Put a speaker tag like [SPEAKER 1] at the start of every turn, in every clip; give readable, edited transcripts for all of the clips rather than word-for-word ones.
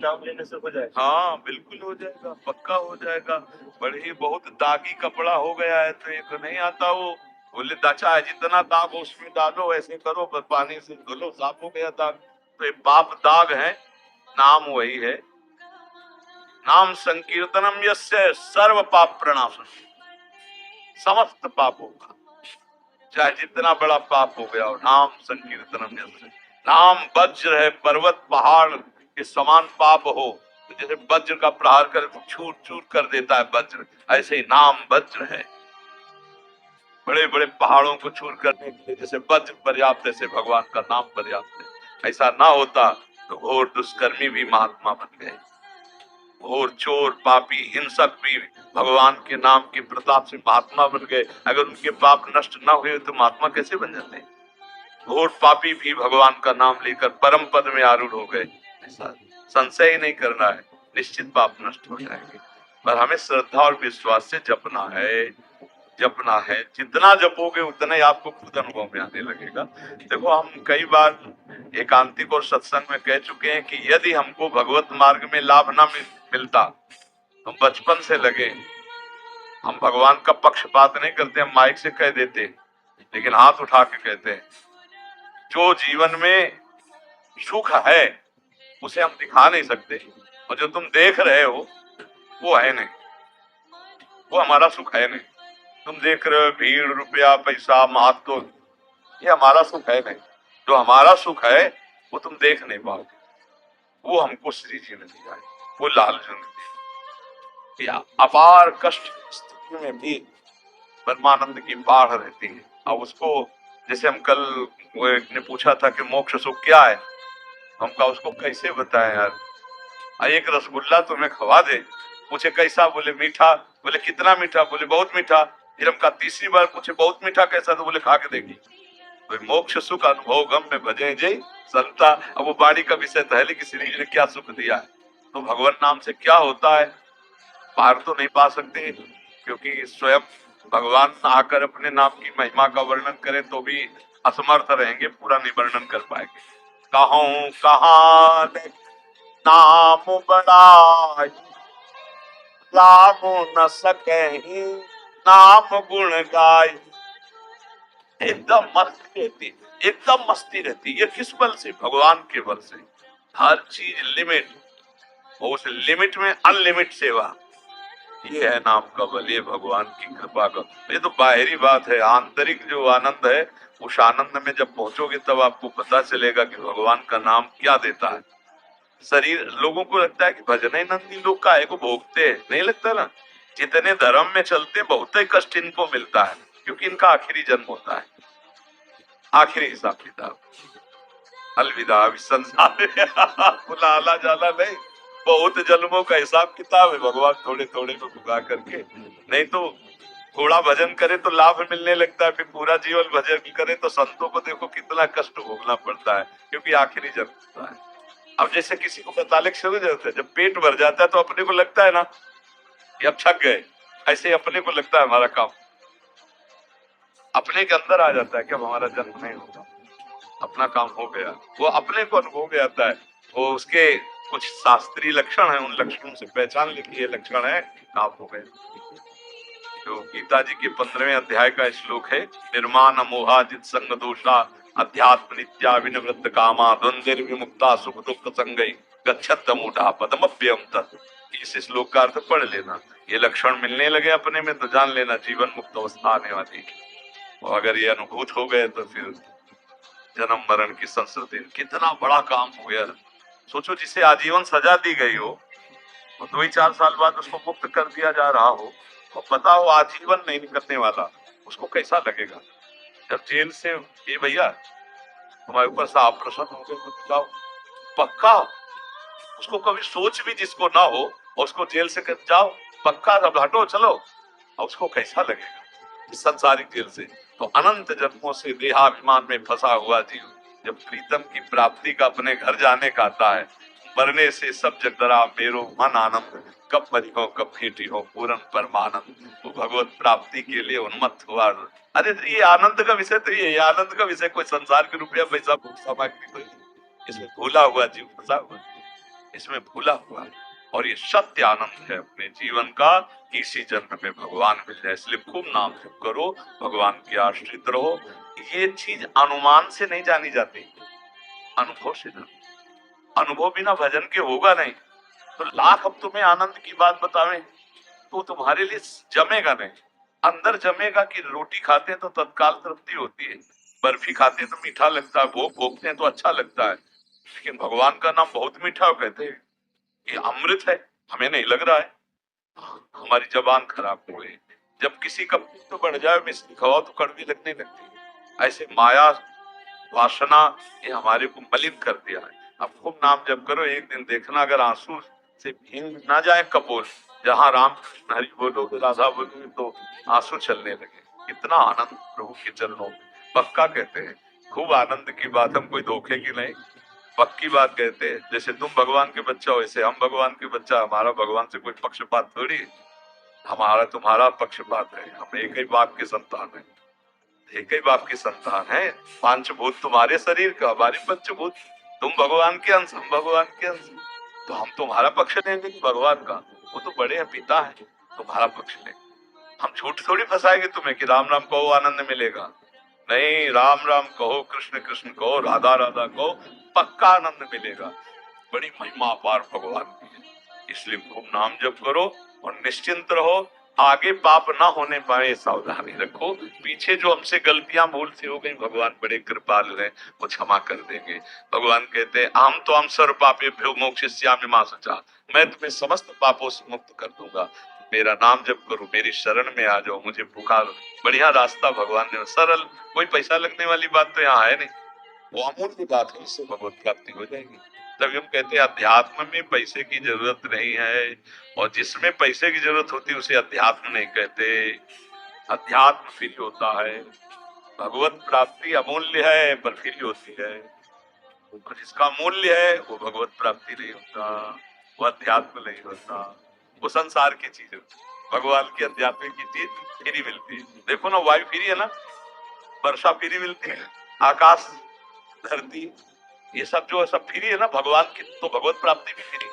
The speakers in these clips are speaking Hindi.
[SPEAKER 1] चाप लेने से हो जाएगा?
[SPEAKER 2] हाँ बिल्कुल हो जाएगा, पक्का हो जाएगा। बड़े ही बहुत दागी कपड़ा हो गया है तो एक नहीं आता वो, बोले दाचा है जितना दाग हो उसमें डालो, ऐसे करो बस पानी से धो लो, साफ हो गया दाग। तो ये पाप दाग है, नाम वही है। नाम संकीर्तनम यस्य सर्व पाप प्रणाशन, समस्त पापों का, चाहे जितना बड़ा पाप हो गया हो, नाम संकीर्तनम यस्य। नाम वज्र है, पर्वत पहाड़ के समान पाप हो तो जैसे वज्र का प्रहार करे तो चूर चूर कर देता है वज्र, ऐसे ही नाम वज्र है, बड़े बड़े पहाड़ों को चूर करने के लिए जैसे वज्र पर्याप्त है, ऐसे भगवान का नाम पर्याप्त है। ऐसा ना होता तो घोर दुष्कर्मी भी महात्मा बन गए, घोर चोर पापी हिंसक भी भगवान के नाम के प्रताप से महात्मा बन गए। अगर उनके पाप नष्ट ना हुए तो महात्मा कैसे बन जाते? घोर पापी भी भगवान का नाम लेकर परम पद में आरूढ़ हो गए। ऐसा संशय ही नहीं करना है, निश्चित पाप नष्ट हो जाएंगे। पर हमें श्रद्धा और विश्वास से जपना है, जपना है। जितना जपोगे उतना ही आपको खुद अनुभव में आने लगेगा। देखो हम कई बार एकांतिक और सत्संग में कह चुके हैं कि यदि हमको भगवत मार्ग में लाभ ना मिलता, हम बचपन से लगे, हम भगवान का पक्षपात नहीं करते, हम माइक से कह देते, लेकिन हाथ उठा के कहते हैं जो जीवन में सुख है उसे हम दिखा नहीं सकते, और जो तुम देख रहे हो वो है नहीं, वो हमारा सुख है नहीं। तुम देख रहे हो भीड़ रुपया पैसा महत्व, ये हमारा सुख है नहीं। जो हमारा सुख है वो तुम देख नहीं पाओगे, वो हमको श्री जी ने दिया है, वो लाल जी ने दिया। अपार कष्ट स्थिति में भी परमानंद की बाढ़ रहती है। अब उसको जैसे हम कल वो एक ने पूछा था कि मोक्ष सुख क्या है, हम कहा उसको कैसे बताएं यार, एक रसगुल्ला तुम्हें खवा दे, पूछे कैसा, बोले मीठा, बोले कितना मीठा, बोले बहुत मीठा। फिर हम कहा तीसरी बार पूछे बहुत मीठा कैसा, तो बोले खा के देखी। तो मोक्ष सुख अनुभव गम में भजे जय संता। अब वो वाणी का विषय तो है, लेकिन श्री जी ने क्या सुख दिया है, तो भगवान नाम से क्या होता है पार तो नहीं पा सकते, क्योंकि स्वयं भगवान आकर अपने नाम की महिमा का वर्णन करें तो भी असमर्थ रहेंगे, पूरा नहीं वर्णन कर पाएंगे। कहूं कहाँ नाम बड़ा राम न सके, नाम गुण गाय। एकदम मस्ती रहती, एकदम मस्ती रहती। ये किस बल से? भगवान के बल से। हर चीज लिमिट, और उस लिमिट में अनलिमिट सेवा, ये है नाम का बल, ये भगवान की कृपा का। ये तो बाहरी बात है, आंतरिक जो आनंद है, उस आनंद में जब पहुंचोगे तब आपको पता चलेगा कि भगवान का नाम क्या देता है। शरीर, लोगों को लगता है कि भजन नंदी लोग काहे को भोगते हैं, नहीं लगता ना। जितने धर्म में चलते बहुत ही कष्ट इनको मिलता है, क्योंकि इनका आखिरी जन्म होता है, आखिरी हिसाब किताब, अलविदा संसार में आला जाला नहीं, बहुत जन्मों का हिसाब किताब है। भगवान थोड़े थोड़े को भुगा करके, नहीं तो थोड़ा भजन करे तो लाभ मिलने लगता है, फिर पूरा जीवन भजन करे तो संतों को देखो कितना कष्ट भोगना पड़ता है, क्योंकि आखिरी जन्म होता है। अब जैसे किसी को बताने शुरू जाता है, जब पेट भर जाता है तो अपने को लगता है ना कि अब थक गए, ऐसे अपने को लगता है हमारा काम अपने के अंदर आ जाता है कि अब हमारा जन्म नहीं होगा, अपना काम हो गया, वो अपने को अनुभव में आता है। वो उसके कुछ शास्त्रीय लक्षण है, उन लक्षणों से पहचान लिखी, ये लक्षण है काम हो गए। जो गीता जी के 15वें अध्याय का श्लोक है, निर्माण मोहाजित संग दोषा अध्यात्म नित्या विनिवृत्त कामा द्वंद्व विमुक्ता सुख दुख संगई गच्छत मूढ़ा पदमप्यम तत्। इस श्लोक का अर्थ पढ़ लेना, ये लक्षण मिलने लगे अपने में तो जान लेना जीवन मुक्त अवस्था आने वाली। और अगर ये अनुभूत हो गए तो फिर जन्म मरण की संस्कृति, कितना बड़ा काम हो गया। सोचो जिसे आजीवन सजा दी गई हो, और 2 ही 4 साल बाद उसको मुक्त कर दिया जा रहा हो, और पता हो आजीवन नहीं निकलने वाला, उसको कैसा लगेगा। जब जेल से ये भैया तुम्हारे ऊपर से ऑपरेशन हो गए तो जाओ, पक्का, उसको कभी सोच भी जिसको ना हो, और उसको जेल से कर जाओ पक्का, अब हटो चलो, और उसको कैसा लगेगा इस संसारिक जेल से। तो अनंत जन्मों से देहाभिमान में फंसा हुआ जीव जब प्रीतम की प्राप्ति का अपने घर जाने का आता है, मरने से सब जग डरा मेरो मन आनंद, कब मरी हो कब भेटी हो पूर्ण परमानंद। वो भगवत प्राप्ति के लिए उन्मत्त हुआ। अरे ये आनंद का विषय तो ये आनंद का विषय कोई संसार के रुपया पैसा सामग्री तो इसमें भूला हुआ जीव फंसा हुआ। इसमें भूला हुआ है। और ये सत्य आनंद है अपने जीवन का कि इसी जन्म में भगवान मिल जाए। इसलिए खूब नाम जप करो, भगवान के आश्रित रहो। ये चीज अनुमान से नहीं जानी जाती, अनुभव से जानी। अनुभव बिना भजन के होगा नहीं। तो लाख अब तुम्हें आनंद की बात बतावें तो तुम्हारे लिए जमेगा नहीं। अंदर जमेगा कि रोटी खाते हैं तो तत्काल तृप्ति होती है, बर्फी खाते हैं तो मीठा लगता है, भोग भोगते हैं तो अच्छा लगता है। लेकिन भगवान का नाम बहुत मीठा कहते हैं, ये अमृत है। हमें नहीं लग रहा है, हमारी जबान खराब हो गई। जब किसी का तो बढ़ जाए, मिश्री खवाओ तो कड़वी लगने लगती है। ऐसे माया वासना ये हमारे को मलिन कर दिया है। अब खूब नाम जप करो, एक दिन देखना अगर आंसू से भींग ना जाए कपोल, जहाँ राम कृष्ण हरि बोलो राधा बोलो तो आंसू चलने लगे। कितना आनंद प्रभु के चरणों में। पक्का कहते हैं, खूब आनंद की बात, हम कोई धोखे की नहीं, पक्की बात कहते हैं। जैसे तुम भगवान के बच्चा हो, वैसे हम भगवान के बच्चा। हमारा भगवान से कोई पक्षपात थोड़ी, हमारा तुम्हारा पक्षपात है। हम एक ही बाप के संतान है, एक ही बाप की संतान है। पंचभूत तुम्हारे शरीर का, हमारे पंचभूत। तुम भगवान के अंश, हम भगवान के अंश। तो हम तुम्हारा पक्ष लेंगे कि भगवान का? वो तो बड़े हैं, पिता है, तुम्हारा पक्ष लेंगे। हम झूठ थोड़ी फंसाएंगे तुम्हें कि राम राम कहो आनंद मिलेगा। नहीं, राम राम कहो, कृष्ण कृष्ण कहो, राधा राधा कहो, पक्का आनंद मिलेगा। बड़ी महिमा अपार भगवान की है। इसलिए खूब नाम जप करो और निश्चिंत रहो। आगे पाप ना होने पाए सावधानी रखो। पीछे जो हमसे गलतियां भूल से हो गई, भगवान बड़े कृपालु हैं, वो क्षमा कर देंगे। भगवान कहते हैं, हम तो हम सर्व पापेभ्यो मोक्षयिष्यामि मा शुचः, मैं तुम्हें समस्त पापों से मुक्त कर दूंगा। मेरा नाम जप करो, मेरी शरण में आ जाओ, मुझे पुकारो। बढ़िया रास्ता भगवान ने, सरल, कोई पैसा लगने वाली बात तो यहाँ है नहीं। वो अमूल्य बात है, इससे भगवत प्राप्ति हो जाएगी। तभी हम कहते हैं अध्यात्म में पैसे की जरूरत नहीं है, और जिसमें पैसे की जरूरत होती है उसे अध्यात्म नहीं कहते। अध्यात्म फ्री होता है, भगवत प्राप्ति अमूल्य है पर फ्री होती है। और जिसका मूल्य है वो भगवत प्राप्ति नहीं होता, वो अध्यात्म नहीं होता, वो संसार की चीज है। भगवान की अध्यात्म की चीज फ्री मिलती है। देखो ना, वायु फ्री है ना, वर्षा फ्री मिलती है, आकाश धरती ये सब जो सब फ्री है ना भगवान की। तो भगवत प्राप्ति भी फ्री,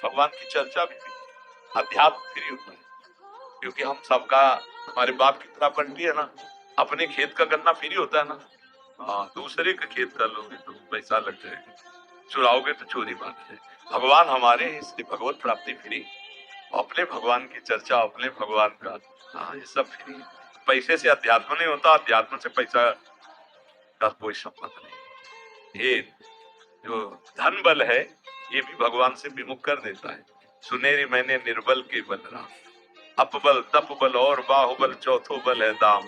[SPEAKER 2] भगवान की चर्चा भी फ्री, अध्यात्म फ्री होता है। क्योंकि हम सबका, हमारे बाप की तरह बंटी है ना, अपने खेत का गन्ना फ्री होता है ना। हाँ, दूसरे का खेत कर लोगे तो पैसा लग जाएगा, चुराओगे तो चोरी बात है। भगवान हमारे, इसलिए भगवत प्राप्ति फ्री। अपने भगवान की चर्चा, अपने भगवान का, हाँ, ये सब फ्री। पैसे से अध्यात्म नहीं होता, अध्यात्म से पैसा का कोई संबंध नहीं। ये जो धन बल है ये भी भगवान से विमुख कर देता है। सुनेरी मैंने निर्बल के बल राम, अपबल तप बल और बाहुबल चौथो बल है दाम,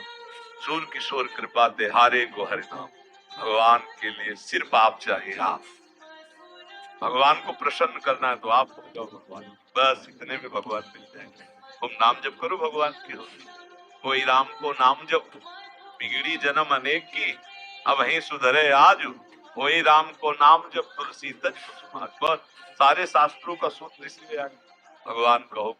[SPEAKER 2] सूर किशोर कृपा दे हारे को हरि नाम। भगवान के लिए सिर्फ आप चाहिए, आप। भगवान को प्रसन्न करना है तो आप हो जाओ भगवान, बस इतने में भगवान मिल जाएंगे। तुम नाम जप करो भगवान की, कोई राम को नाम जप, बिगड़ी जन्म अनेक की, अब ही सुधरे आज, वही राम को नाम जप तुलसी तज कुसुम। बस सारे शास्त्रों का सूत्र इसलिए आ गया। भगवान कहो